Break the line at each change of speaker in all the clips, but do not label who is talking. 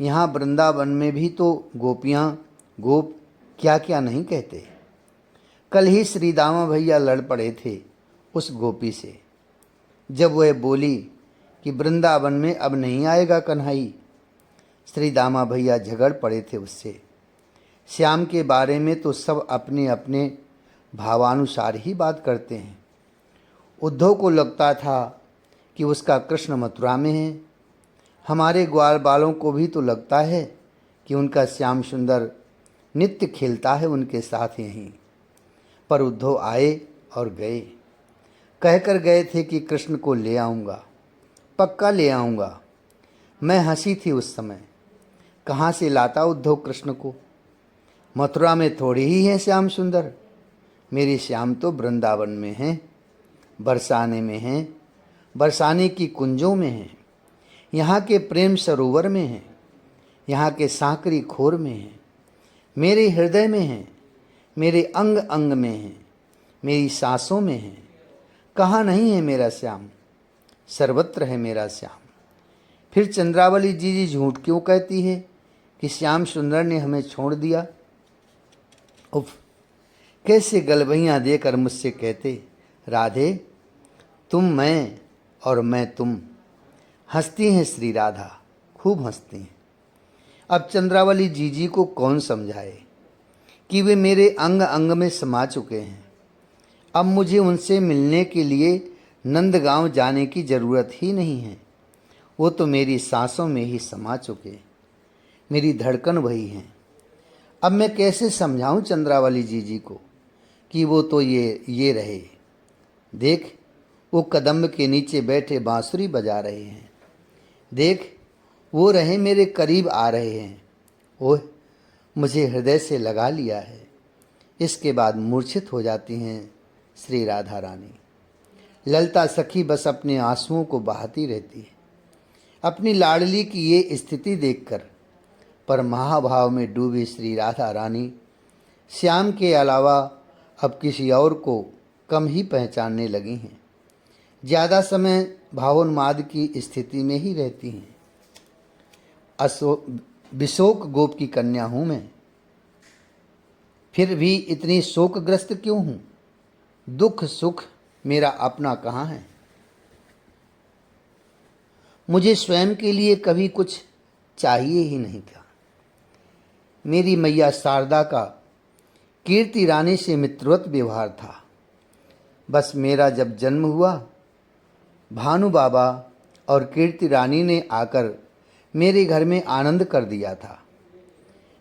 यहाँ वृंदावन में भी तो गोपियाँ गोप क्या क्या नहीं कहते। कल ही श्री दामा भैया लड़ पड़े थे उस गोपी से, जब वह बोली कि वृंदावन में अब नहीं आएगा कन्हई। श्री दामा भैया झगड़ पड़े थे उससे। श्याम के बारे में तो सब अपने अपने भावानुसार ही बात करते हैं। उद्धव को लगता था कि उसका कृष्ण मथुरा में है। हमारे ग्वाल बालों को भी तो लगता है कि उनका श्याम सुंदर नित्य खेलता है उनके साथ यहीं। पर उद्धव आए और गए, कहकर गए थे कि कृष्ण को ले आऊँगा, पक्का ले आऊँगा। मैं हंसी थी उस समय, कहाँ से लाता उद्धव कृष्ण को। मथुरा में थोड़ी ही है श्याम सुंदर। मेरी श्याम तो वृंदावन में हैं, बरसाने में हैं, बरसाने की कुंजों में हैं, यहाँ के प्रेम सरोवर में हैं, यहाँ के सांकरी खोर में हैं, मेरे हृदय में हैं, मेरे अंग अंग में हैं, मेरी सांसों में हैं। कहाँ नहीं है मेरा श्याम, सर्वत्र है मेरा श्याम। फिर चंद्रावली जी झूठ क्यों कहती है कि श्याम सुंदर ने हमें छोड़ दिया। उफ, कैसे गलबैयाँ देकर मुझसे कहते, राधे तुम मैं और मैं तुम। हंसती हैं श्री राधा, खूब हंसती हैं। अब चंद्रावली जीजी को कौन समझाए कि वे मेरे अंग अंग में समा चुके हैं। अब मुझे उनसे मिलने के लिए नंदगांव जाने की ज़रूरत ही नहीं है। वो तो मेरी सांसों में ही समा चुके, मेरी धड़कन वही हैं। अब मैं कैसे समझाऊं चंद्रावली जीजी को कि वो तो ये रहे। देख, वो कदम्ब के नीचे बैठे बांसुरी बजा रहे हैं। देख, वो रहे मेरे करीब आ रहे हैं। ओह, मुझे हृदय से लगा लिया है। इसके बाद मूर्छित हो जाती हैं श्री राधा रानी। ललता सखी बस अपने आंसुओं को बहाती रहती है अपनी लाडली की ये स्थिति देखकर। पर महाभाव में डूबी श्री राधा रानी श्याम के अलावा अब किसी और को कम ही पहचानने लगी हैं। ज़्यादा समय भावोन्माद की स्थिति में ही रहती हैं। विशोक गोप की कन्या हूँ मैं, फिर भी इतनी शोकग्रस्त क्यों हूँ। दुख सुख मेरा अपना कहाँ है। मुझे स्वयं के लिए कभी कुछ चाहिए ही नहीं था। मेरी मैया शारदा का कीर्ति रानी से मित्रवत व्यवहार था। बस मेरा जब जन्म हुआ, भानु बाबा और कीर्ति रानी ने आकर मेरे घर में आनंद कर दिया था।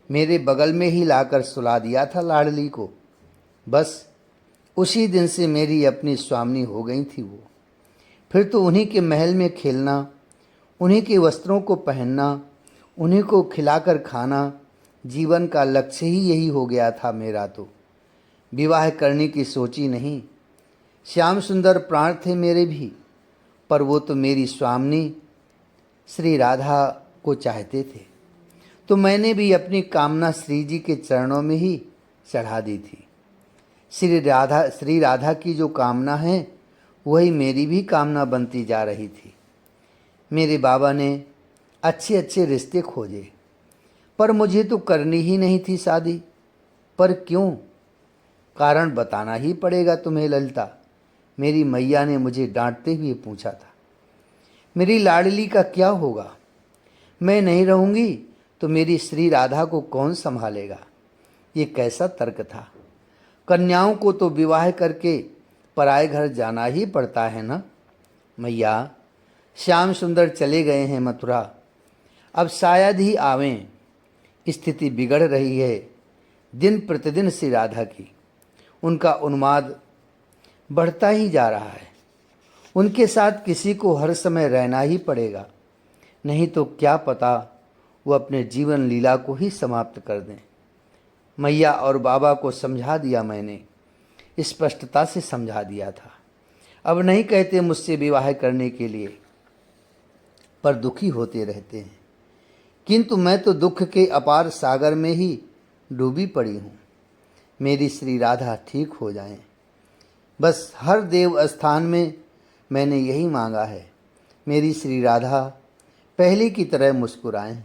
मेरे बगल में ही लाकर सुला दिया था लाडली को। बस उसी दिन से मेरी अपनी स्वामिनी हो गई थी वो। फिर तो उन्हीं के महल में खेलना, उन्हीं के वस्त्रों को पहनना, उन्हीं को खिलाकर खाना जीवन का लक्ष्य ही यही हो गया था मेरा। तो विवाह करने की सोची नहीं। श्याम सुंदर प्राण थे मेरे भी, पर वो तो मेरी स्वामिनी श्री राधा को चाहते थे। तो मैंने भी अपनी कामना श्री जी के चरणों में ही चढ़ा दी थी। श्री राधा की जो कामना है वही मेरी भी कामना बनती जा रही थी। मेरे बाबा ने अच्छे अच्छे रिश्ते खोजे, पर मुझे तो करनी ही नहीं थी शादी। पर क्यों, कारण बताना ही पड़ेगा तुम्हें ललिता। मेरी मैया ने मुझे डांटते हुए पूछा था, मेरी लाडली का क्या होगा। मैं नहीं रहूँगी तो मेरी श्री राधा को कौन संभालेगा। ये कैसा तर्क था। कन्याओं को तो विवाह करके पराए घर जाना ही पड़ता है ना। मैया, श्याम सुंदर चले गए हैं मथुरा, अब शायद ही आवें। स्थिति बिगड़ रही है दिन प्रतिदिन श्री राधा की। उनका उन्माद बढ़ता ही जा रहा है। उनके साथ किसी को हर समय रहना ही पड़ेगा, नहीं तो क्या पता वो अपने जीवन लीला को ही समाप्त कर दें। मैया और बाबा को समझा दिया मैंने, स्पष्टता से समझा दिया था। अब नहीं कहते मुझसे विवाह करने के लिए, पर दुखी होते रहते हैं। किंतु मैं तो दुख के अपार सागर में ही डूबी पड़ी हूँ। मेरी श्री राधा ठीक हो जाएं। बस हर देव स्थान में मैंने यही मांगा है, मेरी श्री राधा पहले की तरह मुस्कुराएं।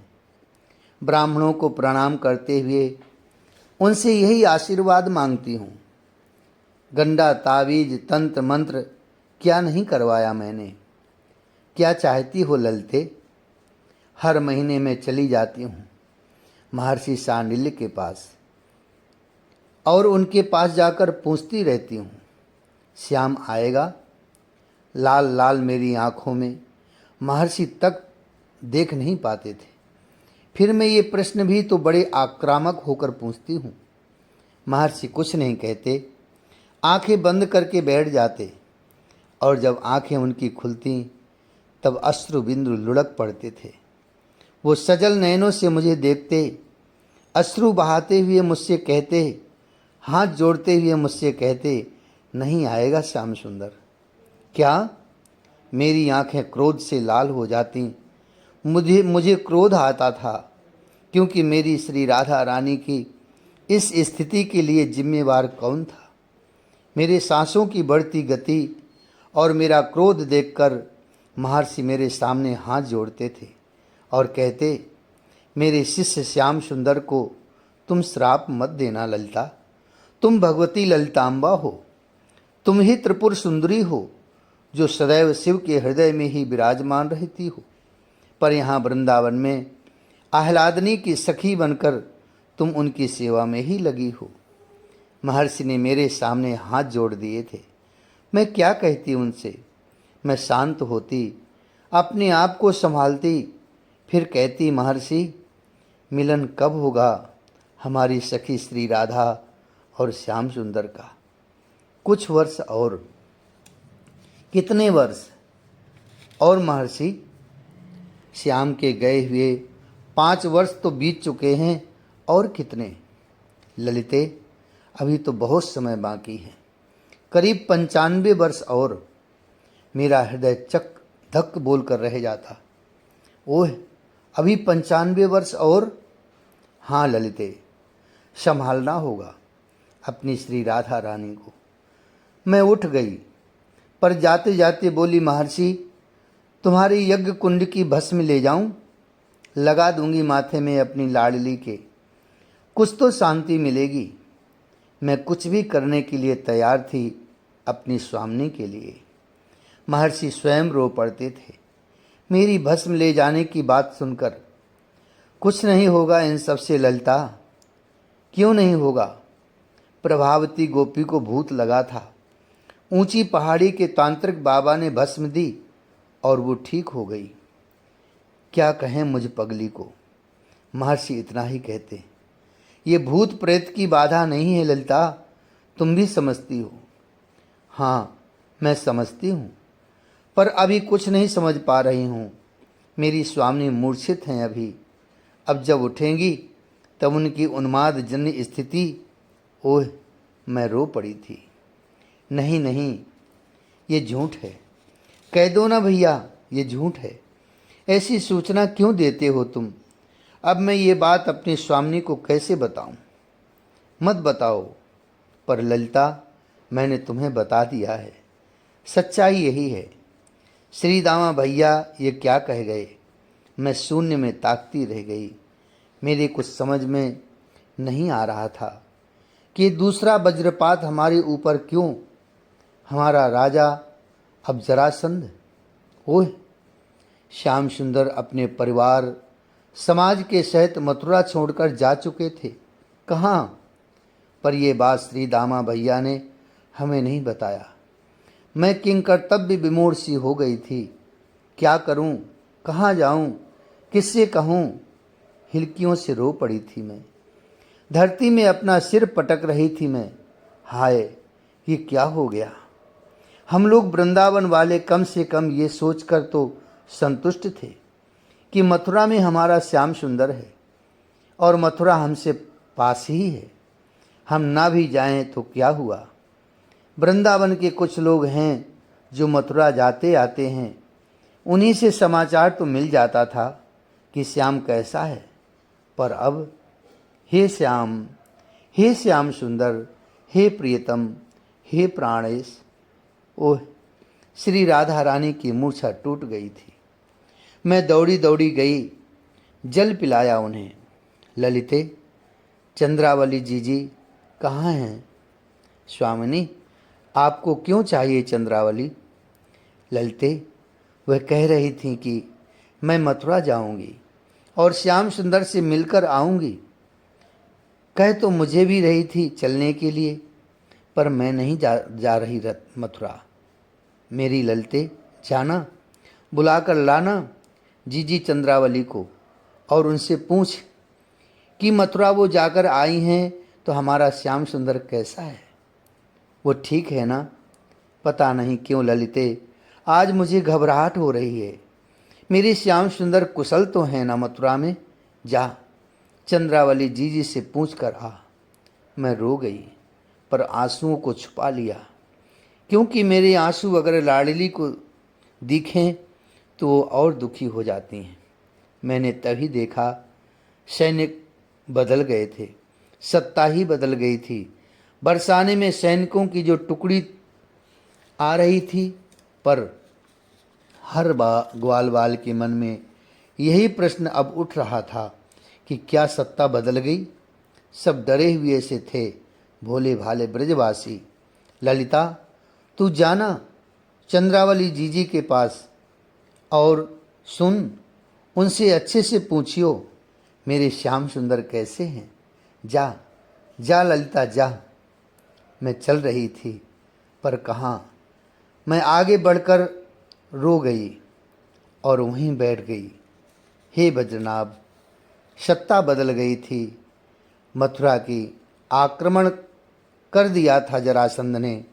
ब्राह्मणों को प्रणाम करते हुए उनसे यही आशीर्वाद मांगती हूँ। गंडा तावीज तंत्र मंत्र क्या नहीं करवाया मैंने। क्या चाहती हो ललते? हर महीने में चली जाती हूँ महर्षि सांडिल्य के पास और उनके पास जाकर पूछती रहती हूँ, श्याम आएगा? लाल लाल मेरी आंखों में महर्षि तक देख नहीं पाते थे। फिर मैं ये प्रश्न भी तो बड़े आक्रामक होकर पूछती हूँ। महर्षि कुछ नहीं कहते, आंखें बंद करके बैठ जाते और जब आंखें उनकी खुलती तब अश्रु बिंदु लुढ़क पड़ते थे। वो सजल नयनों से मुझे देखते, अश्रु बहाते हुए मुझसे कहते, हाथ जोड़ते हुए मुझसे कहते, नहीं आएगा श्याम सुंदर? क्या? मेरी आंखें क्रोध से लाल हो जाती। मुझे क्रोध आता था क्योंकि मेरी श्री राधा रानी की इस स्थिति के लिए जिम्मेवार कौन था? मेरे सांसों की बढ़ती गति और मेरा क्रोध देखकर महर्षि मेरे सामने हाथ जोड़ते थे और कहते, मेरे शिष्य श्याम सुंदर को तुम श्राप मत देना ललिता। तुम भगवती ललितांबा हो, तुम ही त्रिपुर सुंदरी हो जो सदैव शिव के हृदय में ही विराजमान रहती हो। पर यहाँ वृंदावन में आह्लादनी की सखी बनकर तुम उनकी सेवा में ही लगी हो। महर्षि ने मेरे सामने हाथ जोड़ दिए थे। मैं क्या कहती उनसे? मैं शांत होती, अपने आप को संभालती, फिर कहती, महर्षि मिलन कब होगा हमारी सखी श्री राधा और श्याम सुंदर का? कुछ वर्ष और। कितने वर्ष और महर्षि? श्याम के गए हुए 5 वर्ष तो बीत चुके हैं, और कितने? ललिते, अभी तो बहुत समय बाकी है, करीब 95 वर्ष और। मेरा हृदय चक धक बोलकर रह जाता। ओह, अभी 95 वर्ष और? हाँ ललिते, संभालना होगा अपनी श्री राधा रानी को। मैं उठ गई, पर जाते जाते बोली, महर्षि तुम्हारी यज्ञ कुंड की भस्म ले जाऊं? लगा दूंगी माथे में अपनी लाडली के, कुछ तो शांति मिलेगी। मैं कुछ भी करने के लिए तैयार थी अपनी स्वामिनी के लिए। महर्षि स्वयं रो पड़ते थे मेरी भस्म ले जाने की बात सुनकर। कुछ नहीं होगा इन सबसे ललिता। क्यों नहीं होगा? प्रभावती गोपी को भूत लगा था। ऊंची पहाड़ी के तांत्रिक बाबा ने भस्म दी और वो ठीक हो गई। क्या कहें मुझ पगली को? महर्षि इतना ही कहते, ये भूत प्रेत की बाधा नहीं है ललिता, तुम भी समझती हो। हाँ मैं समझती हूँ, पर अभी कुछ नहीं समझ पा रही हूँ। मेरी स्वामी मूर्छित हैं अभी। अब जब उठेंगी तब उनकी उन्माद जन्य स्थिति। ओह, मैं रो पड़ी थी। नहीं नहीं, ये झूठ है। कह दो ना भैया, ये झूठ है। ऐसी सूचना क्यों देते हो तुम? अब मैं ये बात अपनी स्वामिनी को कैसे बताऊं? मत बताओ। पर ललिता, मैंने तुम्हें बता दिया है, सच्चाई यही है। श्री दामा भैया ये क्या कह गए? मैं शून्य में ताकती रह गई। मेरे कुछ समझ में नहीं आ रहा था कि दूसरा वज्रपात हमारे ऊपर क्यों? हमारा राजा अब जरासंध। ओह, श्याम सुंदर अपने परिवार समाज के सहित मथुरा छोड़कर जा चुके थे। कहाँ? पर यह बात श्री दामा भैया ने हमें नहीं बताया। मैं किंकर्तव्य विमूढ़ सी हो गई थी। क्या करूं? कहाँ जाऊं? किससे कहूं? हिलकियों से रो पड़ी थी मैं। धरती में अपना सिर पटक रही थी मैं। हाय, ये क्या हो गया? हम लोग वृंदावन वाले कम से कम ये सोचकर तो संतुष्ट थे कि मथुरा में हमारा श्याम सुंदर है और मथुरा हमसे पास ही है। हम ना भी जाएं तो क्या हुआ? वृंदावन के कुछ लोग हैं जो मथुरा जाते आते हैं, उन्हीं से समाचार तो मिल जाता था कि श्याम कैसा है। पर अब हे श्याम सुंदर, हे प्रियतम, हे प्राणेश। ओह, श्री राधा रानी की मूर्छा टूट गई थी। मैं दौड़ी दौड़ी गई, जल पिलाया उन्हें। ललिते, चंद्रावली जीजी कहाँ हैं? स्वामिनी, आपको क्यों चाहिए चंद्रावली? ललिते, वह कह रही थी कि मैं मथुरा जाऊंगी और श्याम सुंदर से मिलकर आऊंगी। कह तो मुझे भी रही थी चलने के लिए, पर मैं नहीं जा रही मथुरा। मेरी ललिते, जाना, बुलाकर लाना जीजी चंद्रावली को और उनसे पूछ कि मथुरा वो जाकर आई हैं तो हमारा श्याम सुंदर कैसा है, वो ठीक है ना? पता नहीं क्यों ललिते, आज मुझे घबराहट हो रही है। मेरे श्याम सुंदर कुशल तो हैं ना मथुरा में? जा, चंद्रावली जीजी से पूछ कर आ। मैं रो गई, पर आंसुओं को छुपा लिया, क्योंकि मेरे आंसू अगर लाडली को दिखें तो वो और दुखी हो जाती हैं। मैंने तभी देखा सैनिक बदल गए थे, सत्ता ही बदल गई थी। बरसाने में सैनिकों की जो टुकड़ी आ रही थी, पर हर ग्वालवाल के मन में यही प्रश्न अब उठ रहा था कि क्या सत्ता बदल गई? सब डरे हुए से थे, भोले भाले ब्रजवासी। ललिता, तू जाना चंद्रावली जीजी के पास और सुन, उनसे अच्छे से पूछियो मेरे श्याम सुंदर कैसे हैं। जा, जा ललिता, जा। मैं चल रही थी, पर कहाँ, मैं आगे बढ़कर रो गई और वहीं बैठ गई। हे बद्रनाभ, सत्ता बदल गई थी। मथुरा की आक्रमण कर दिया था जरासंध ने,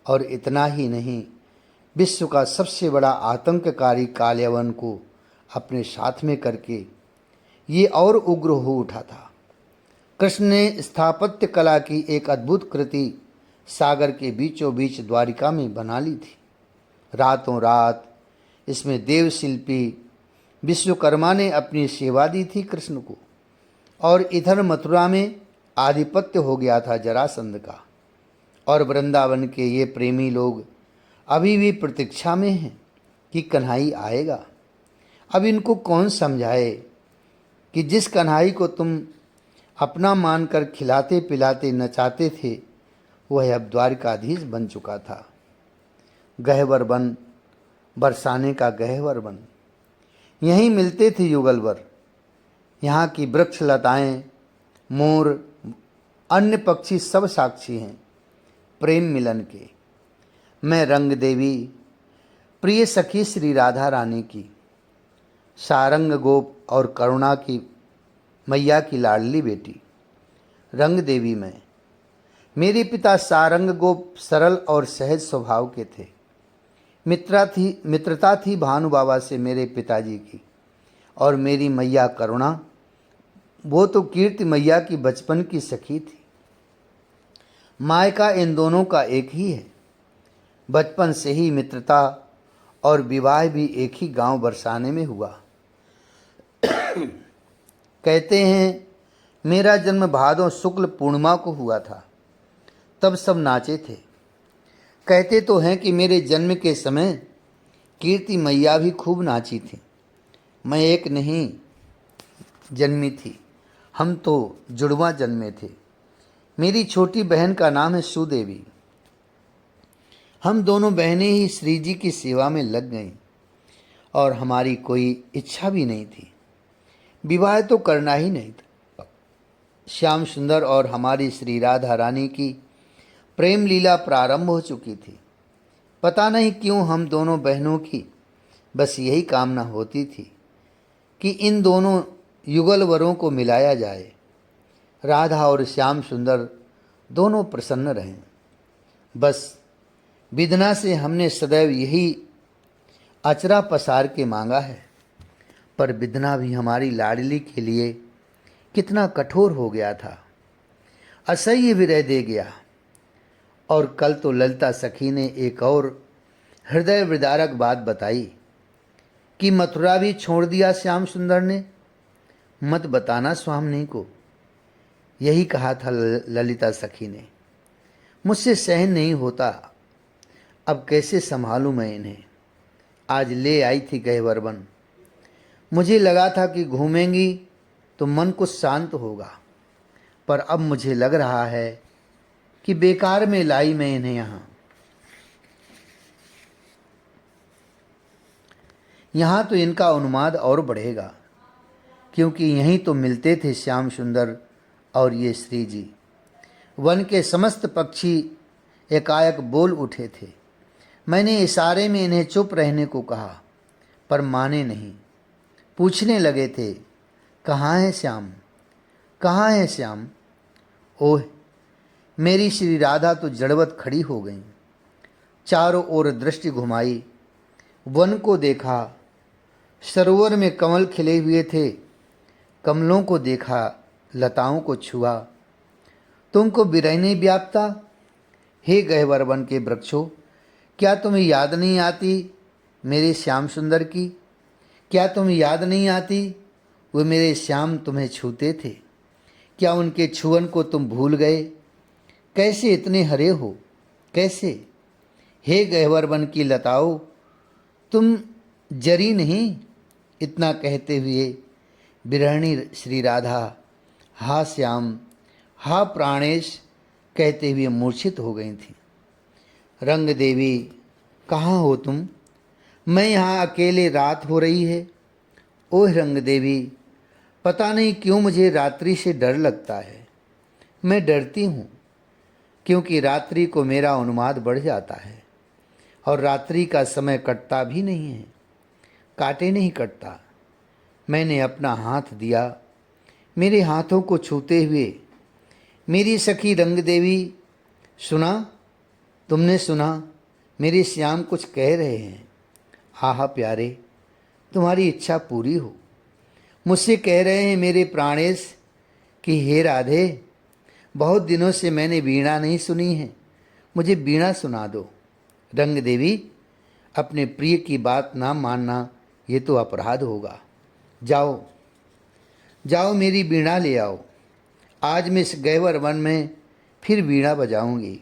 और इतना ही नहीं, विश्व का सबसे बड़ा आतंककारी कालयवन को अपने साथ में करके ये और उग्र हो उठा था। कृष्ण ने स्थापत्य कला की एक अद्भुत कृति सागर के बीचों बीच द्वारिका में बना ली थी। रातों रात इसमें देवशिल्पी विश्वकर्मा ने अपनी सेवा दी थी कृष्ण को, और इधर मथुरा में आधिपत्य हो गया था जरासंध का। और वृंदावन के ये प्रेमी लोग अभी भी प्रतीक्षा में हैं कि कन्हई आएगा। अब इनको कौन समझाए कि जिस कन्हई को तुम अपना मानकर खिलाते पिलाते नचाते थे, वह अब द्वारिकाधीश बन चुका था। गहवर बन, बरसाने का गहवर बन, यहीं मिलते थे युगलवर। यहाँ की वृक्ष लताएं, मोर, अन्य पक्षी सब साक्षी हैं प्रेम मिलन के। मैं रंग देवी, प्रिय सखी श्री राधा रानी की, सारंग गोप और करुणा की मैया की लाडली बेटी रंग देवी में। मेरे पिता सारंग गोप सरल और सहज स्वभाव के थे। मित्रता थी भानु बाबा से मेरे पिताजी की। और मेरी मैया करुणा, वो तो कीर्ति मैया की बचपन की सखी थी। मायका इन दोनों का एक ही है। बचपन से ही मित्रता और विवाह भी एक ही गांव बरसाने में हुआ। कहते हैं मेरा जन्म भादों शुक्ल पूर्णिमा को हुआ था, तब सब नाचे थे। कहते तो हैं कि मेरे जन्म के समय कीर्ति मैया भी खूब नाची थी। मैं एक नहीं जन्मी थी, हम तो जुड़वा जन्मे थे। मेरी छोटी बहन का नाम है सुदेवी। हम दोनों बहनें ही श्री जी की सेवा में लग गईं, और हमारी कोई इच्छा भी नहीं थी। विवाह तो करना ही नहीं था। श्याम सुंदर और हमारी श्री राधा रानी की प्रेम लीला प्रारंभ हो चुकी थी। पता नहीं क्यों हम दोनों बहनों की बस यही कामना होती थी कि इन दोनों युगल वरों को मिलाया जाए। राधा और श्याम सुंदर दोनों प्रसन्न रहें। बस विदना से हमने सदैव यही अचरा पसार के मांगा है। पर विदना भी हमारी लाडली के लिए कितना कठोर हो गया था, असह्य विरह दे गया। और कल तो ललिता सखी ने एक और हृदय विदारक बात बताई कि मथुरा भी छोड़ दिया श्याम सुंदर ने। मत बताना स्वामिनी को, यही कहा था ललिता सखी ने। मुझसे सहन नहीं होता, अब कैसे संभालूं मैं इन्हें। आज ले आई थी गहवर बन। मुझे लगा था कि घूमेंगी तो मन कुछ शांत होगा, पर अब मुझे लग रहा है कि बेकार में लाई मैं इन्हें यहाँ तो इनका उन्माद और बढ़ेगा, क्योंकि यहीं तो मिलते थे श्याम सुंदर और ये श्री जी। वन के समस्त पक्षी एकाएक बोल उठे थे। मैंने इशारे में इन्हें चुप रहने को कहा, पर माने नहीं। पूछने लगे थे, कहाँ है श्याम, कहाँ है श्याम। ओह, मेरी श्री राधा तो जड़वत खड़ी हो गई। चारों ओर दृष्टि घुमाई, वन को देखा, सरोवर में कमल खिले हुए थे, कमलों को देखा, लताओं को छुआ। तुमको बिरह नहीं व्याप्ता? हे गहवर वन के वृक्षों, क्या तुम्हें याद नहीं आती मेरे श्याम सुंदर की? क्या तुम्हें याद नहीं आती वो मेरे श्याम तुम्हें छूते थे? क्या उनके छुअन को तुम भूल गए? कैसे इतने हरे हो, कैसे? हे गहवर वन की लताओं, तुम जरी नहीं? इतना कहते हुए बिरहणी श्री राधा हा श्याम, हा प्राणेश कहते हुए मूर्छित हो गई थी। रंग देवी, कहाँ हो तुम? मैं यहाँ अकेले, रात हो रही है। ओह रंग देवी, पता नहीं क्यों मुझे रात्रि से डर लगता है। मैं डरती हूँ क्योंकि रात्रि को मेरा उन्माद बढ़ जाता है और रात्रि का समय कटता भी नहीं है, काटे नहीं कटता। मैंने अपना हाथ दिया, मेरे हाथों को छूते हुए मेरी सखी रंग देवी, सुना? तुमने सुना? मेरे श्याम कुछ कह रहे हैं। आहा प्यारे, तुम्हारी इच्छा पूरी हो। मुझसे कह रहे हैं मेरे प्राणेश कि हे राधे, बहुत दिनों से मैंने वीणा नहीं सुनी है, मुझे वीणा सुना दो। रंग देवी, अपने प्रिय की बात ना मानना ये तो अपराध होगा। जाओ जाओ, मेरी वीणा ले आओ। आज मैं इस गहवर वन में फिर वीणा बजाऊंगी।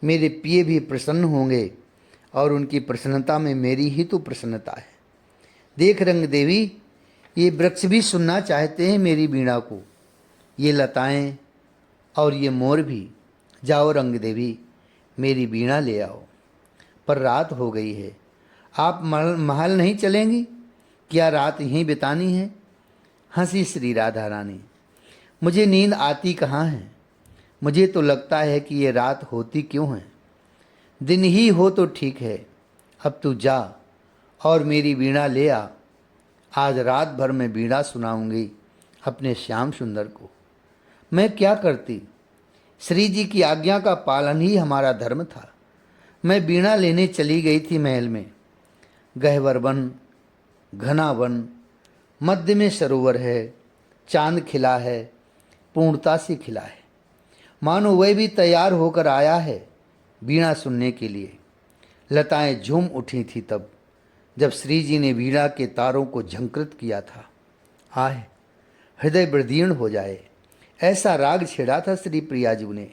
मेरे प्रिय भी प्रसन्न होंगे और उनकी प्रसन्नता में मेरी ही तो प्रसन्नता है। देख रंग देवी, ये वृक्ष भी सुनना चाहते हैं मेरी वीणा को, ये लताएं और ये मोर भी। जाओ रंग देवी, मेरी वीणा ले आओ। पर रात हो गई है, आप महल नहीं चलेंगी? क्या रात यहीं बितानी है? हंसी श्री राधा रानी, मुझे नींद आती कहाँ है। मुझे तो लगता है कि ये रात होती क्यों है। दिन ही हो तो ठीक है। अब तू जा और मेरी वीणा ले आ। आज रात भर मैं वीणा सुनाऊंगी अपने श्याम सुंदर को। मैं क्या करती, श्री जी की आज्ञा का पालन ही हमारा धर्म था। मैं वीणा लेने चली गई थी महल में। गहवर वन, घना वन, मध्य में सरोवर है, चांद खिला है, पूर्णता से खिला है, मानो वह भी तैयार होकर आया है वीणा सुनने के लिए। लताएं झूम उठी थी तब जब श्री जी ने वीणा के तारों को झंकृत किया था। आह, हृदय विदीर्ण हो जाए, ऐसा राग छेड़ा था श्री प्रियाजू ने।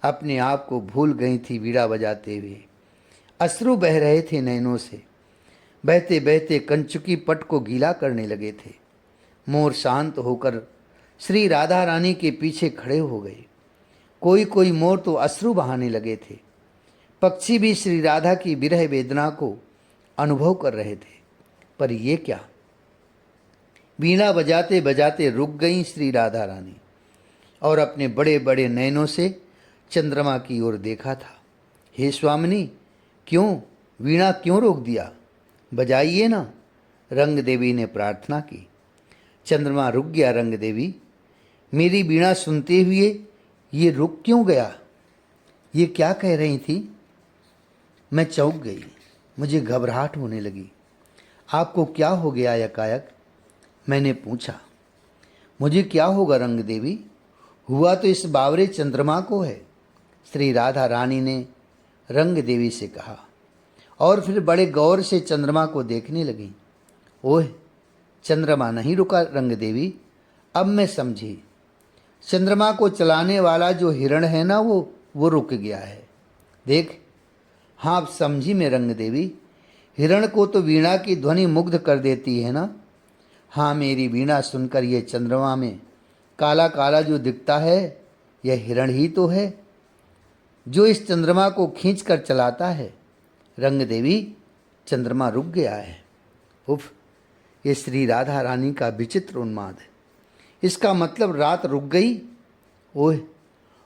अपने आप को भूल गई थी वीणा बजाते हुए। अश्रु बह रहे थे नैनों से, बहते बहते कंचुकी पट को गीला करने लगे थे। मोर शांत होकर श्री राधा रानी के पीछे खड़े हो गए। कोई कोई मोर तो अश्रु बहाने लगे थे। पक्षी भी श्री राधा की विरह वेदना को अनुभव कर रहे थे। पर ये क्या, वीणा बजाते बजाते रुक गई श्री राधा रानी और अपने बड़े बड़े नयनों से चंद्रमा की ओर देखा था। हे स्वामिनी, क्यों वीणा क्यों रोक दिया? बजाइए ना, रंग देवी ने प्रार्थना की। चंद्रमा रुक गया। रंग देवी, मेरी वीणा सुनते हुए ये रुक क्यों गया? ये क्या कह रही थी? मैं चौंक गई, मुझे घबराहट होने लगी। आपको क्या हो गया एकाएक? मैंने पूछा। मुझे क्या होगा रंग देवी, हुआ तो इस बावरे चंद्रमा को है, श्री राधा रानी ने रंग देवी से कहा और फिर बड़े गौर से चंद्रमा को देखने लगी। ओह, चंद्रमा नहीं रुका रंग देवी, अब मैं समझी। चंद्रमा को चलाने वाला जो हिरण है ना, वो रुक गया है। देख, हाँ अब समझी मैं रंग देवी। हिरण को तो वीणा की ध्वनि मुग्ध कर देती है ना। हाँ, मेरी वीणा सुनकर ये चंद्रमा में काला काला जो दिखता है यह हिरण ही तो है, जो इस चंद्रमा को खींच कर चलाता है। रंग देवी, चंद्रमा रुक गया है। उफ, ये श्री राधा रानी का विचित्र उन्माद है। इसका मतलब रात रुक गई। ओह,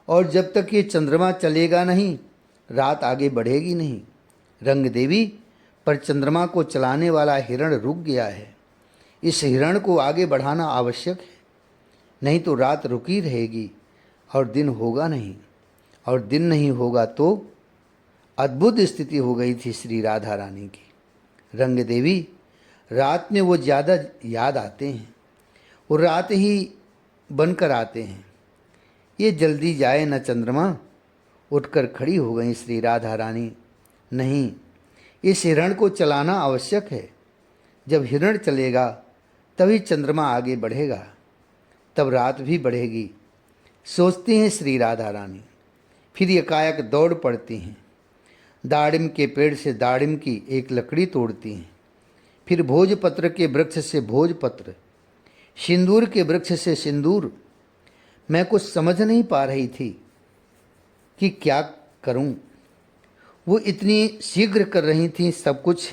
और जब तक ये चंद्रमा चलेगा नहीं, रात आगे बढ़ेगी नहीं। रंग देवी, पर चंद्रमा को चलाने वाला हिरण रुक गया है। इस हिरण को आगे बढ़ाना आवश्यक है, नहीं तो रात रुकी रहेगी और दिन होगा नहीं, और दिन नहीं होगा तो अद्भुत स्थिति हो गई थी श्री राधा रानी की। रंग देवी, रात में वो ज़्यादा याद आते हैं, वो रात ही बनकर आते हैं। ये जल्दी जाए न चंद्रमा। उठकर खड़ी हो गई श्री राधा रानी। नहीं, इस हिरण को चलाना आवश्यक है। जब हिरण चलेगा तभी चंद्रमा आगे बढ़ेगा, तब रात भी बढ़ेगी, सोचती हैं श्री राधा रानी। फिर एकाएक दौड़ पड़ती हैं। दाड़िम के पेड़ से दाड़िम की एक लकड़ी तोड़ती हैं, फिर भोजपत्र के वृक्ष से भोजपत्र, सिंदूर के वृक्ष से सिंदूर। मैं कुछ समझ नहीं पा रही थी कि क्या करूं। वो इतनी शीघ्र कर रही थी सब कुछ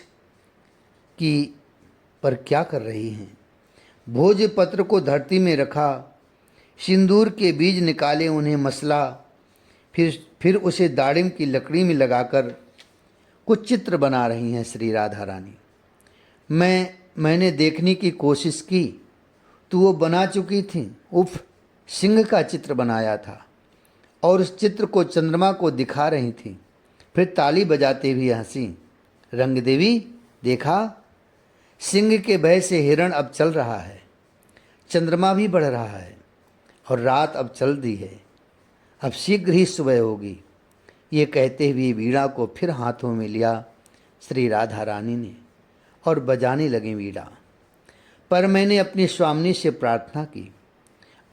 कि पर क्या कर रही हैं। भोजपत्र को धरती में रखा, सिंदूर के बीज निकाले, उन्हें मसला, फिर उसे दाड़िम की लकड़ी में लगाकर कुछ चित्र बना रही हैं श्री राधा रानी। मैंने देखने की कोशिश की तो वो बना चुकी थी। उफ, सिंह का चित्र बनाया था और उस चित्र को चंद्रमा को दिखा रही थी, फिर ताली बजाते हुए हंसी। रंग देवी, देखा, सिंह के भय से हिरण अब चल रहा है, चंद्रमा भी बढ़ रहा है और रात अब चल दी है। अब शीघ्र ही सुबह होगी। ये कहते हुए वीणा को फिर हाथों में लिया श्री राधा रानी ने और बजाने लगी वीणा। पर मैंने अपनी स्वामिनी से प्रार्थना की,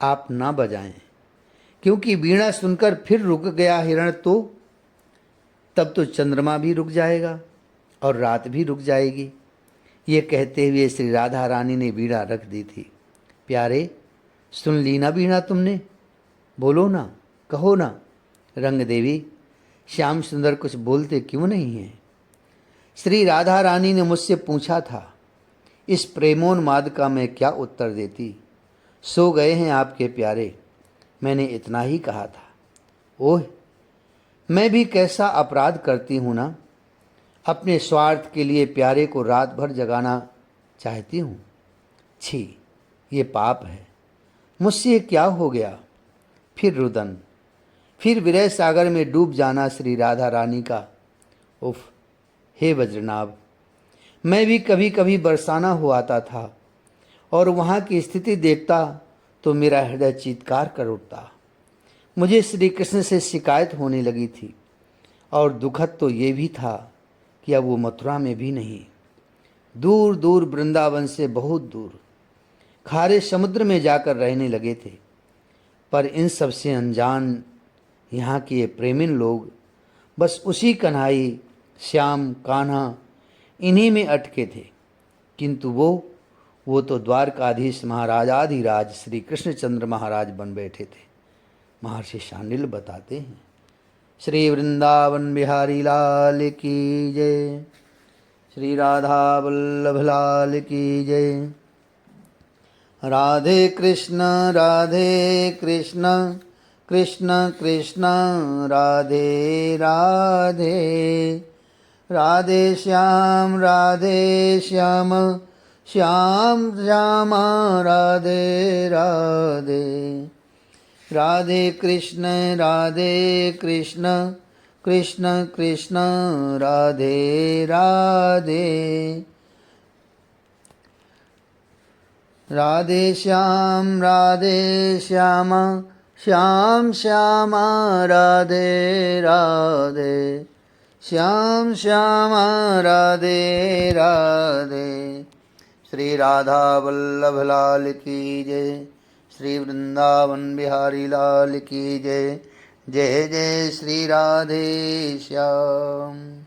आप ना बजाएं, क्योंकि वीणा सुनकर फिर रुक गया हिरण तो तब तो चंद्रमा भी रुक जाएगा और रात भी रुक जाएगी। ये कहते हुए श्री राधा रानी ने वीणा रख दी थी। प्यारे, सुन ली ना वीणा तुमने? बोलो ना, कहो ना। रंग देवी, श्याम सुंदर कुछ बोलते क्यों नहीं हैं? श्री राधा रानी ने मुझसे पूछा था, इस प्रेमोन्माद का मैं क्या उत्तर देती? सो गए हैं आपके प्यारे, मैंने इतना ही कहा था। ओह, मैं भी कैसा अपराध करती हूँ ना, अपने स्वार्थ के लिए प्यारे को रात भर जगाना चाहती हूँ। छी, ये पाप है। मुझसे क्या हो गया? फिर रुदन, फिर विरह सागर में डूब जाना श्री राधा रानी का। उफ, हे वज्रनाभ, मैं भी कभी कभी बरसाना हो आता था और वहाँ की स्थिति देखता तो मेरा हृदय चीत्कार कर उठता। मुझे श्री कृष्ण से शिकायत होने लगी थी और दुखद तो ये भी था कि अब वो मथुरा में भी नहीं, दूर दूर वृंदावन से बहुत दूर खारे समुद्र में जाकर रहने लगे थे। पर इन सब से अनजान यहाँ के ये प्रेमिन लोग बस उसी कन्हई, श्याम, कान्हा, इन्हीं में अटके थे। किंतु वो तो द्वारकाधीश महाराजाधिराज श्री कृष्णचंद्र महाराज बन बैठे थे। महर्षि शांडिल्य बताते हैं। श्री वृंदावन बिहारी लाल की जय, श्री राधा वल्लभ लाल की जय। राधे कृष्ण कृष्ण कृष्ण राधे राधे, राधे श्याम श्याम श्याम राधे राधे। राधे कृष्ण कृष्ण कृष्ण राधे राधे, राधे श्याम श्याम श्याम राधे राधे, श्याम श्याम राधे राधे। श्री राधा वल्लभ लाल की जय, श्री वृंदावन बिहारी लाल की जय। जय जय श्री राधे श्याम।